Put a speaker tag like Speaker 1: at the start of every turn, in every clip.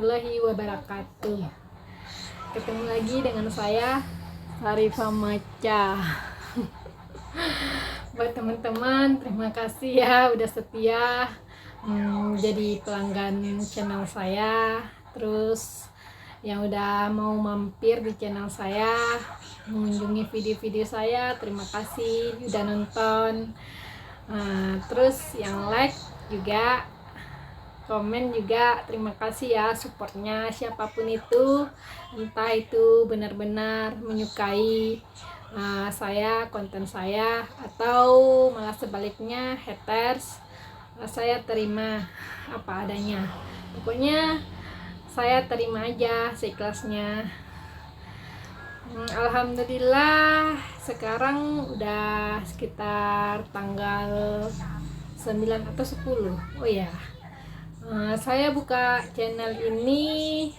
Speaker 1: warahmatullahi wabarakatuh. Ketemu lagi dengan saya, Sarifah Maca. Buat teman-teman, terima kasih ya udah setia jadi pelanggan channel saya. Terus yang udah mau mampir di channel saya, mengunjungi video-video saya, terima kasih udah nonton. Terus yang like juga, komen juga, terima kasih ya supportnya, siapapun itu, entah itu benar-benar menyukai saya, konten saya, atau malah sebaliknya haters, saya terima apa adanya. Pokoknya saya terima aja seikhlasnya. Alhamdulillah sekarang udah sekitar tanggal 9 atau 10. Oh ya, saya buka channel ini,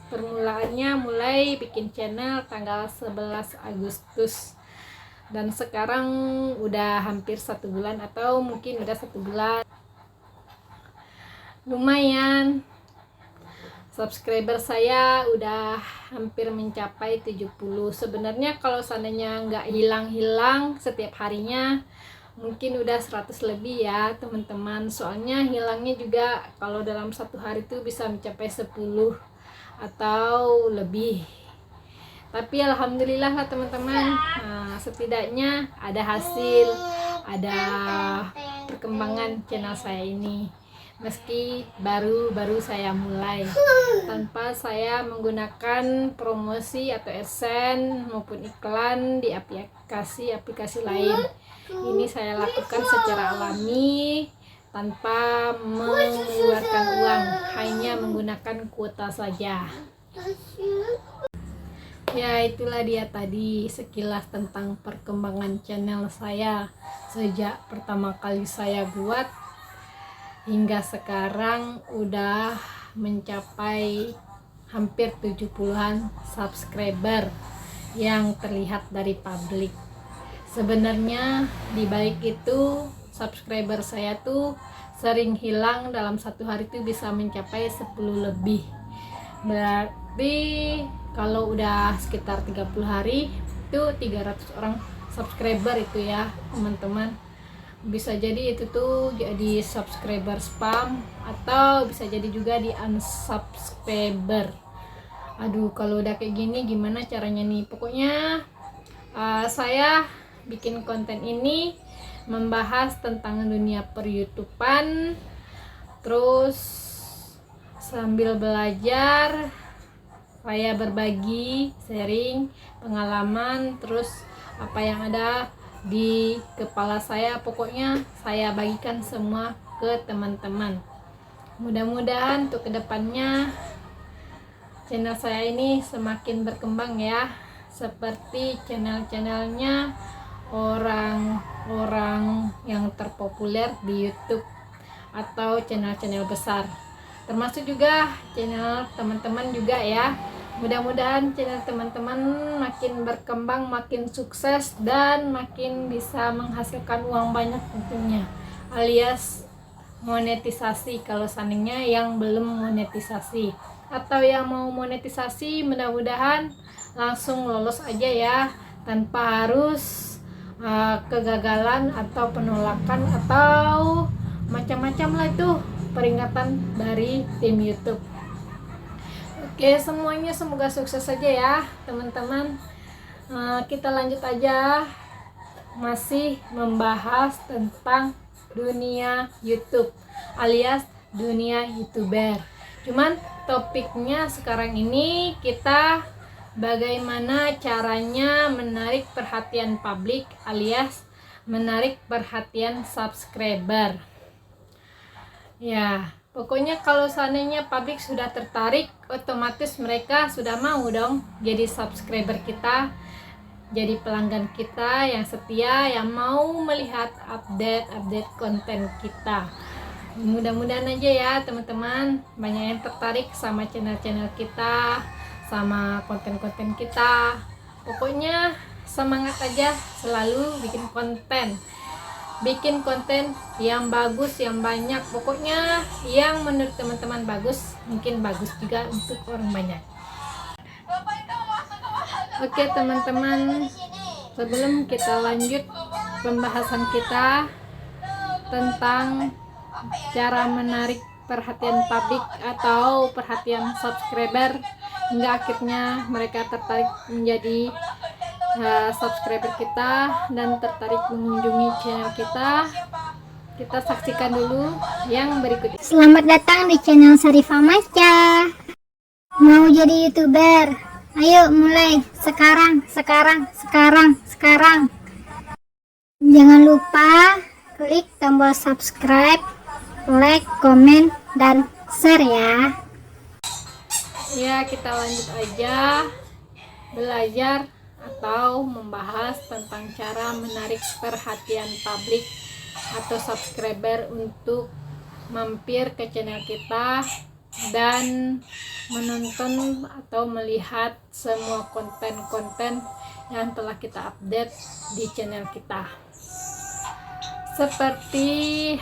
Speaker 1: permulaannya mulai bikin channel tanggal 11 Agustus, dan sekarang udah hampir 1 bulan atau mungkin udah 1 bulan. Lumayan, subscriber saya udah hampir mencapai 70. Sebenarnya kalau seandainya nggak hilang-hilang setiap harinya mungkin udah 100 lebih ya teman-teman. Soalnya hilangnya juga kalau dalam satu hari itu bisa mencapai 10 atau lebih. Tapi alhamdulillah lah teman-teman, setidaknya ada hasil, ada perkembangan channel saya ini. Meski baru saya mulai, tanpa saya menggunakan promosi atau AdSense maupun iklan di aplikasi lain. Ini saya lakukan secara alami, tanpa mengeluarkan uang, hanya menggunakan kuota saja. Ya, itulah dia tadi sekilas tentang perkembangan channel saya sejak pertama kali saya buat hingga sekarang udah mencapai hampir 70-an subscriber yang terlihat dari publik. Sebenarnya di balik itu subscriber saya tuh sering hilang, dalam satu hari itu bisa mencapai 10 lebih. Berarti kalau udah sekitar 30 hari itu 300 orang subscriber itu ya teman-teman. Bisa jadi itu tuh jadi subscriber spam, atau bisa jadi juga di unsubscriber. Aduh, kalau udah kayak gini gimana caranya nih? Pokoknya saya bikin konten ini membahas tentang dunia per YouTubean, terus sambil belajar saya berbagi, sharing pengalaman, terus apa yang ada di kepala saya, pokoknya saya bagikan semua ke teman-teman. Mudah-mudahan untuk kedepannya channel saya ini semakin berkembang ya, seperti channel-channelnya orang-orang yang terpopuler di YouTube atau channel-channel besar, termasuk juga channel teman-teman juga ya. Mudah-mudahan channel teman-teman makin berkembang, makin sukses, dan makin bisa menghasilkan uang banyak tentunya, alias monetisasi kalau seandainya yang belum monetisasi. Atau yang mau monetisasi, mudah-mudahan langsung lolos aja ya, tanpa harus kegagalan atau penolakan atau macam-macam lah itu peringatan dari tim YouTube. Oke, semuanya semoga sukses saja ya teman-teman. Kita lanjut aja, masih membahas tentang dunia YouTube alias dunia YouTuber. Cuman topiknya sekarang ini kita bagaimana caranya menarik perhatian publik alias menarik perhatian subscriber. Ya, pokoknya kalau seandainya publik sudah tertarik, otomatis mereka sudah mau dong jadi subscriber kita, jadi pelanggan kita yang setia, yang mau melihat update konten kita. Mudah-mudahan aja ya teman-teman banyak yang tertarik sama channel-channel kita, sama konten-konten kita. Pokoknya semangat aja selalu bikin konten. bikin konten yang bagus, yang banyak, pokoknya yang menurut teman-teman bagus, mungkin bagus juga untuk orang banyak. Oke teman-teman, sebelum kita lanjut pembahasan kita tentang cara menarik perhatian publik atau perhatian subscriber hingga akhirnya mereka tertarik menjadi subscriber kita dan tertarik mengunjungi channel kita saksikan dulu yang berikut ini.
Speaker 2: Selamat datang di channel Sarifah Maca. Mau jadi YouTuber? Ayo mulai sekarang. Jangan lupa klik tombol subscribe, like, komen, dan share ya.
Speaker 1: Ya, kita lanjut aja belajar atau membahas tentang cara menarik perhatian publik atau subscriber untuk mampir ke channel kita dan menonton atau melihat semua konten-konten yang telah kita update di channel kita. Seperti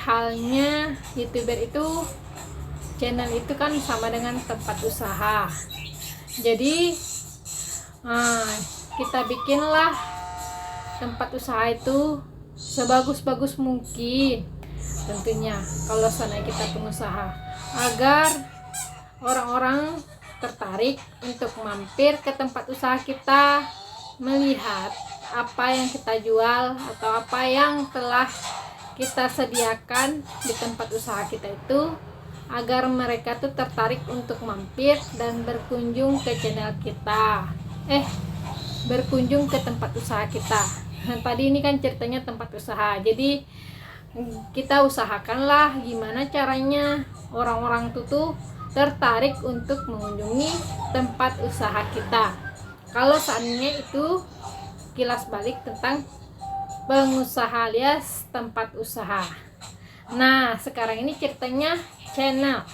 Speaker 1: halnya YouTuber itu, channel itu kan sama dengan tempat usaha. Jadi kita bikinlah tempat usaha itu sebagus-bagus mungkin, tentunya kalau sana kita pengusaha, agar orang-orang tertarik untuk mampir ke tempat usaha kita, melihat apa yang kita jual atau apa yang telah kita sediakan di tempat usaha kita itu, agar mereka tuh tertarik untuk mampir dan berkunjung ke channel kita, berkunjung ke tempat usaha kita. Nah, tadi ini kan ceritanya tempat usaha, jadi kita usahakanlah gimana caranya orang-orang tuh tertarik untuk mengunjungi tempat usaha kita. Kalau seandainya itu kilas balik tentang pengusaha alias tempat usaha. Nah, sekarang ini ceritanya channel.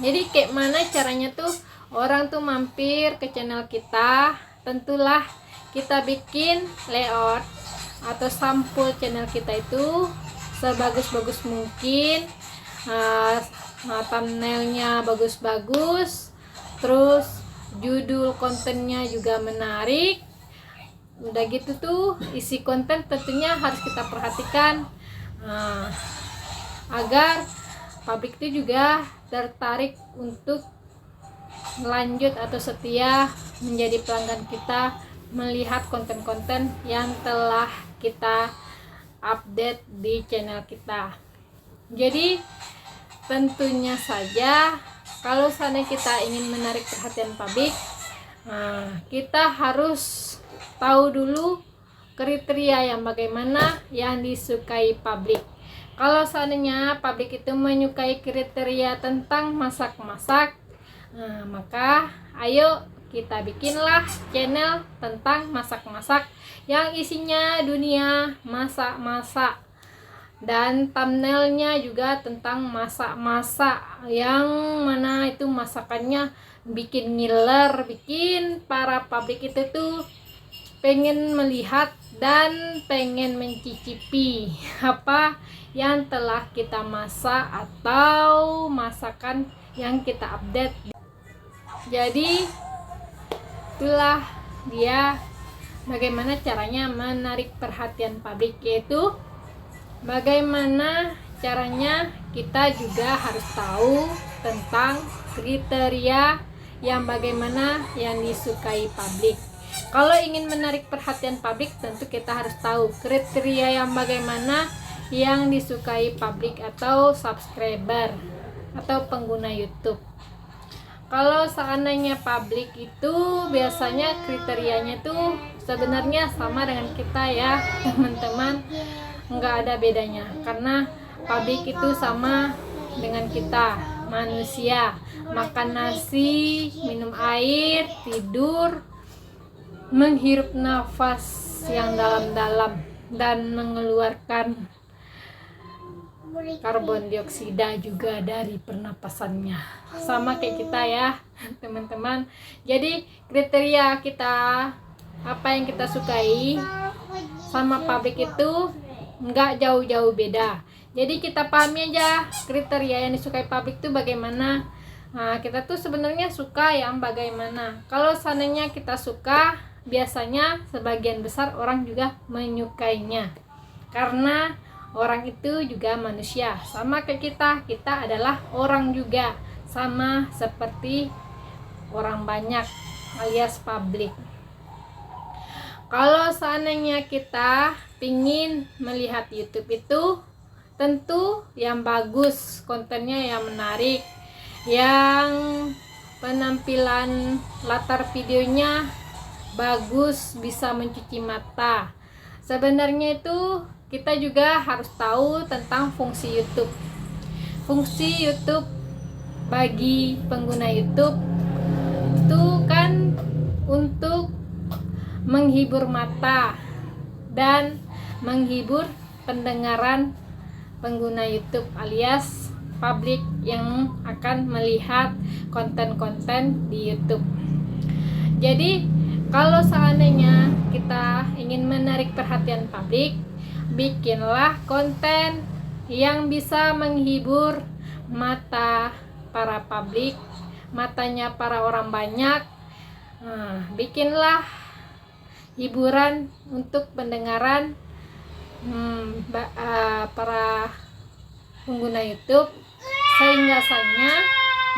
Speaker 1: Jadi kayak mana caranya tuh orang tuh mampir ke channel kita? Tentulah kita bikin layout atau sampul channel kita itu sebagus-bagus mungkin, thumbnailnya bagus-bagus, terus judul kontennya juga menarik. Udah gitu tuh isi konten tentunya harus kita perhatikan, agar publik itu juga tertarik untuk lanjut atau setia menjadi pelanggan kita, melihat konten-konten yang telah kita update di channel kita. Jadi tentunya saja kalau seandainya kita ingin menarik perhatian publik, kita harus tahu dulu kriteria yang bagaimana yang disukai publik. Kalau seandainya publik itu menyukai kriteria tentang masak-masak, maka ayo kita bikinlah channel tentang masak-masak yang isinya dunia masak-masak, dan thumbnailnya juga tentang masak-masak yang mana itu masakannya bikin ngiler, bikin para publik itu tuh pengen melihat dan pengen mencicipi apa yang telah kita masak atau masakan yang kita update. Jadi itulah dia bagaimana caranya menarik perhatian publik, yaitu bagaimana caranya kita juga harus tahu tentang kriteria yang bagaimana yang disukai publik. Kalau ingin menarik perhatian publik, tentu kita harus tahu kriteria yang bagaimana yang disukai publik atau subscriber atau pengguna YouTube. Kalau seandainya publik itu biasanya kriterianya tuh sebenarnya sama dengan kita ya teman-teman, nggak ada bedanya, karena publik itu sama dengan kita manusia, makan nasi, minum air, tidur, menghirup nafas yang dalam-dalam dan mengeluarkan karbon dioksida juga dari pernapasannya, sama kayak kita ya teman-teman. Jadi kriteria kita, apa yang kita sukai sama publik itu nggak jauh-jauh beda. Jadi kita pahami aja kriteria yang disukai publik itu bagaimana. Nah, kita tuh sebenarnya suka yang bagaimana. Kalau seandainya kita suka, biasanya sebagian besar orang juga menyukainya. Karena orang itu juga manusia, sama kayak kita adalah orang juga, sama seperti orang banyak alias publik. Kalau seandainya kita pingin melihat YouTube itu tentu yang bagus, kontennya yang menarik, yang penampilan latar videonya bagus, bisa mencuci mata. Sebenarnya itu kita juga harus tahu tentang fungsi YouTube. Fungsi YouTube bagi pengguna YouTube itu kan untuk menghibur mata dan menghibur pendengaran pengguna YouTube alias publik yang akan melihat konten-konten di YouTube. Jadi kalau seandainya kita ingin menarik perhatian publik, bikinlah konten yang bisa menghibur mata para publik, matanya para orang banyak. Bikinlah hiburan untuk pendengaran para pengguna YouTube, sehingga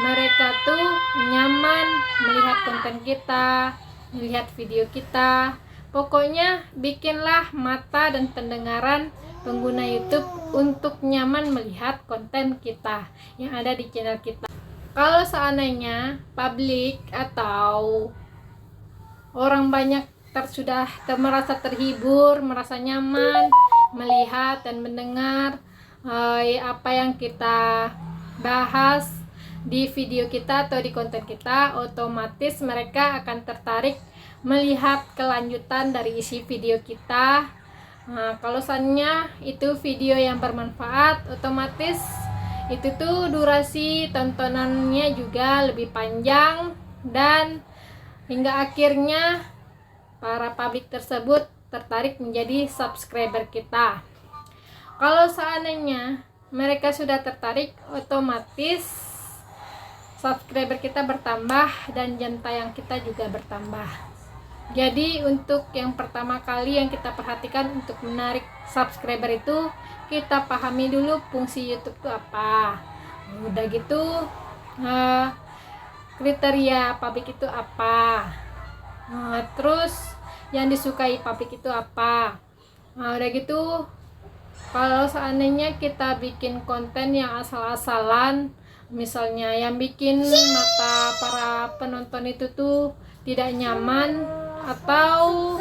Speaker 1: mereka tuh nyaman melihat konten kita, melihat video kita. Pokoknya bikinlah mata dan pendengaran pengguna YouTube untuk nyaman melihat konten kita yang ada di channel kita. Kalau seandainya publik atau orang banyak sudah merasa terhibur, merasa nyaman melihat dan mendengar apa yang kita bahas di video kita atau di konten kita, otomatis mereka akan tertarik melihat kelanjutan dari isi video kita. Kalau seandainya itu video yang bermanfaat, otomatis itu tuh durasi tontonannya juga lebih panjang, dan hingga akhirnya para publik tersebut tertarik menjadi subscriber kita. Kalau seandainya mereka sudah tertarik, otomatis subscriber kita bertambah dan jam tayang kita juga bertambah. Jadi untuk yang pertama kali yang kita perhatikan untuk menarik subscriber itu, kita pahami dulu fungsi YouTube itu apa. Udah gitu kriteria publik itu apa, terus yang disukai publik itu apa. Udah gitu, kalau seandainya kita bikin konten yang asal-asalan, misalnya yang bikin mata para penonton itu tuh tidak nyaman, atau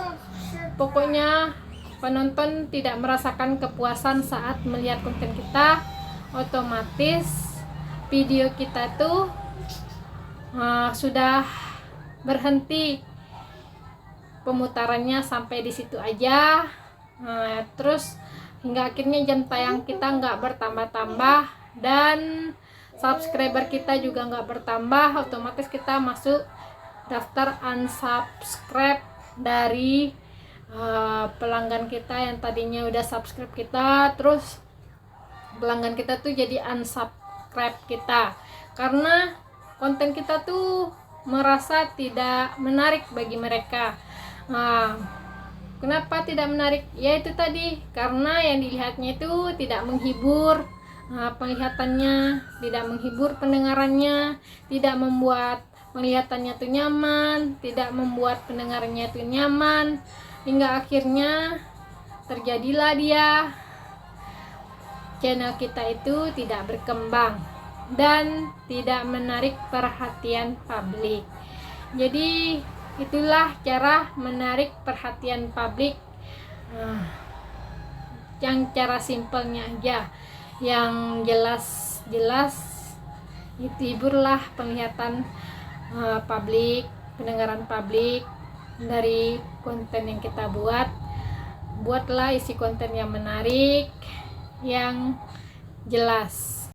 Speaker 1: pokoknya penonton tidak merasakan kepuasan saat melihat konten kita, otomatis video kita tuh sudah berhenti pemutarannya sampai di situ aja. Terus hingga akhirnya jam tayang kita nggak bertambah-tambah dan subscriber kita juga nggak bertambah, otomatis kita masuk daftar unsubscribe dari pelanggan kita yang tadinya udah subscribe kita, terus pelanggan kita tuh jadi unsubscribe kita karena konten kita tuh merasa tidak menarik bagi mereka. Kenapa tidak menarik? Ya itu tadi, karena yang dilihatnya itu tidak menghibur penglihatannya, tidak menghibur pendengarannya, tidak membuat penglihatannya itu nyaman, tidak membuat pendengarannya itu nyaman, hingga akhirnya terjadilah channel kita itu tidak berkembang dan tidak menarik perhatian publik. Jadi itulah cara menarik perhatian publik, yang cara simpelnya aja, yang jelas itu hiburlah penglihatan publik, pendengaran publik dari konten yang kita buatlah isi konten yang menarik, yang jelas.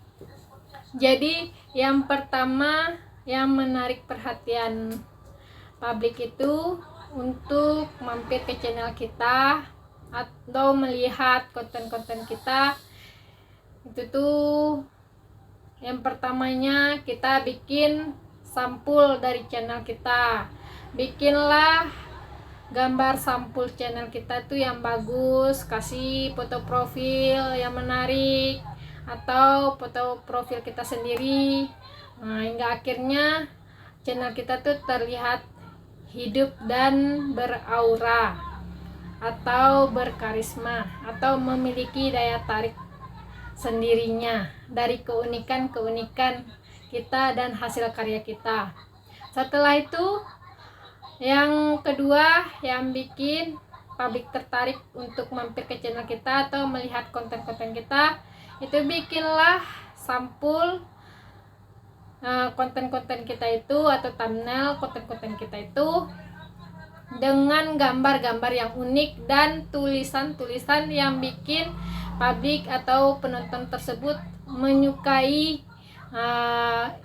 Speaker 1: Jadi yang pertama yang menarik perhatian publik itu untuk mampir ke channel kita, atau melihat konten-konten kita, itu tuh yang pertamanya kita bikin sampul dari channel kita. Bikinlah gambar sampul channel kita tuh yang bagus, kasih foto profil yang menarik atau foto profil kita sendiri. Hingga akhirnya channel kita tuh terlihat hidup dan beraura atau berkarisma atau memiliki daya tarik sendirinya dari keunikan-keunikan kita dan hasil karya kita. Setelah itu, yang kedua yang bikin publik tertarik untuk mampir ke channel kita atau melihat konten-konten kita, itu bikinlah sampul konten-konten kita itu atau thumbnail konten-konten kita itu dengan gambar-gambar yang unik dan tulisan-tulisan yang bikin publik atau penonton tersebut menyukai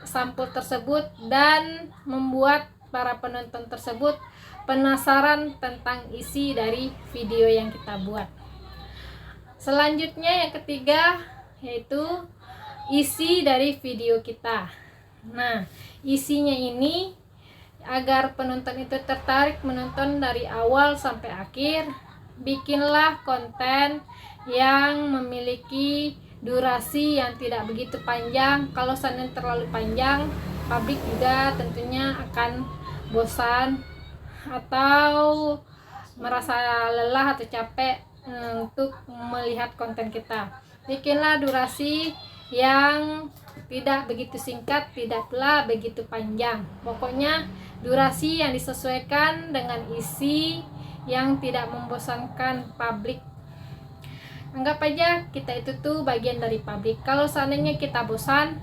Speaker 1: sampul tersebut dan membuat para penonton tersebut penasaran tentang isi dari video yang kita buat. Selanjutnya yang ketiga yaitu isi dari video kita. Nah, isinya ini agar penonton itu tertarik menonton dari awal sampai akhir, bikinlah konten yang memiliki durasi yang tidak begitu panjang. Kalau seandainya terlalu panjang, publik juga tentunya akan bosan atau merasa lelah atau capek untuk melihat konten kita. Bikinlah durasi yang tidak begitu singkat, tidak pula begitu panjang. Pokoknya durasi yang disesuaikan dengan isi yang tidak membosankan publik. Anggap aja kita itu tuh bagian dari publik. Kalau seandainya kita bosan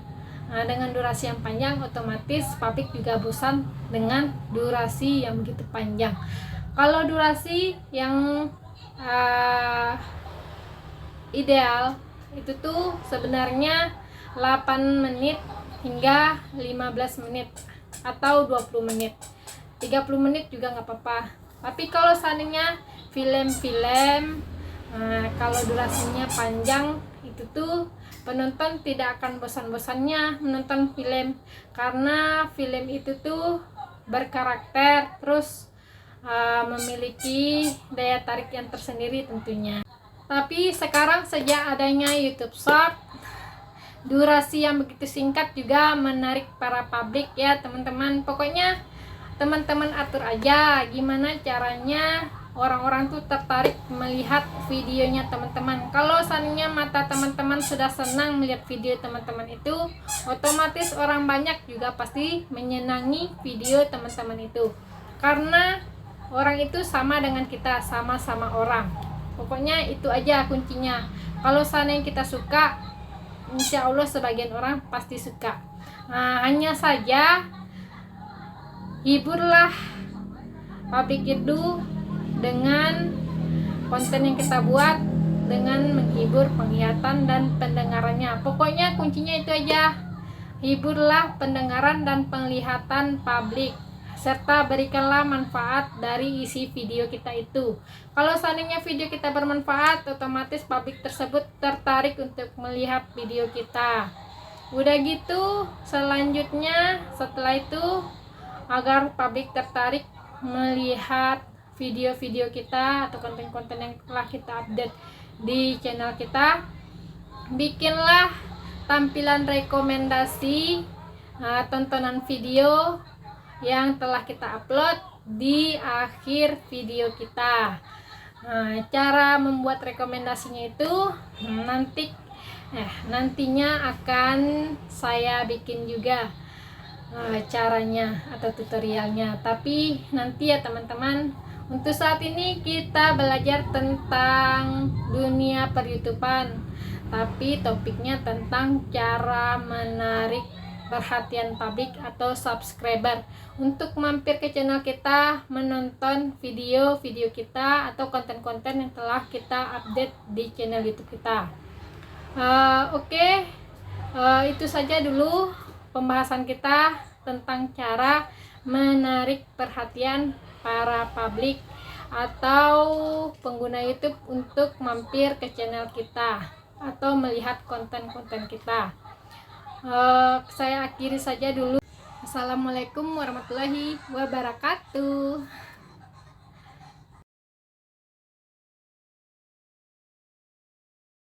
Speaker 1: dengan durasi yang panjang, otomatis publik juga bosan dengan durasi yang begitu panjang. Kalau durasi yang ideal itu tuh sebenarnya 8 menit hingga 15 menit atau 20 menit. 30 menit juga nggak apa-apa. Tapi kalau seandainya film-film kalau durasinya panjang, itu tuh penonton tidak akan bosan-bosannya menonton film, karena film itu tuh berkarakter, terus memiliki daya tarik yang tersendiri tentunya. Tapi sekarang sejak adanya YouTube Short, durasi yang begitu singkat juga menarik para publik ya teman-teman. Pokoknya teman-teman atur aja gimana caranya orang-orang tuh tertarik melihat videonya teman-teman. Kalau seandainya mata teman-teman sudah senang melihat video teman-teman itu, otomatis orang banyak juga pasti menyenangi video teman-teman itu, karena orang itu sama dengan kita, sama-sama orang. Pokoknya itu aja kuncinya. Kalau seandainya kita suka, insya Allah sebagian orang pasti suka. Hanya saja hiburlah publik itu dengan konten yang kita buat, dengan menghibur penglihatan dan pendengarannya. Pokoknya kuncinya itu aja, hiburlah pendengaran dan penglihatan publik, serta berikanlah manfaat dari isi video kita itu. Kalau seandainya video kita bermanfaat, otomatis publik tersebut tertarik untuk melihat video kita. Udah gitu, selanjutnya setelah itu, agar publik tertarik melihat video-video kita atau konten-konten yang telah kita update di channel kita, bikinlah tampilan rekomendasi tontonan video yang telah kita upload di akhir video kita. Cara membuat rekomendasinya itu nantinya akan saya bikin juga caranya atau tutorialnya. Tapi nanti ya teman-teman, untuk saat ini kita belajar tentang dunia per-YouTubean, tapi topiknya tentang cara menarik perhatian publik atau subscriber untuk mampir ke channel kita, menonton video-video kita atau konten-konten yang telah kita update di channel YouTube kita. Oke, itu saja dulu pembahasan kita tentang cara menarik perhatian para publik atau pengguna YouTube untuk mampir ke channel kita atau melihat konten-konten kita. Saya akhiri saja dulu. Assalamualaikum warahmatullahi wabarakatuh.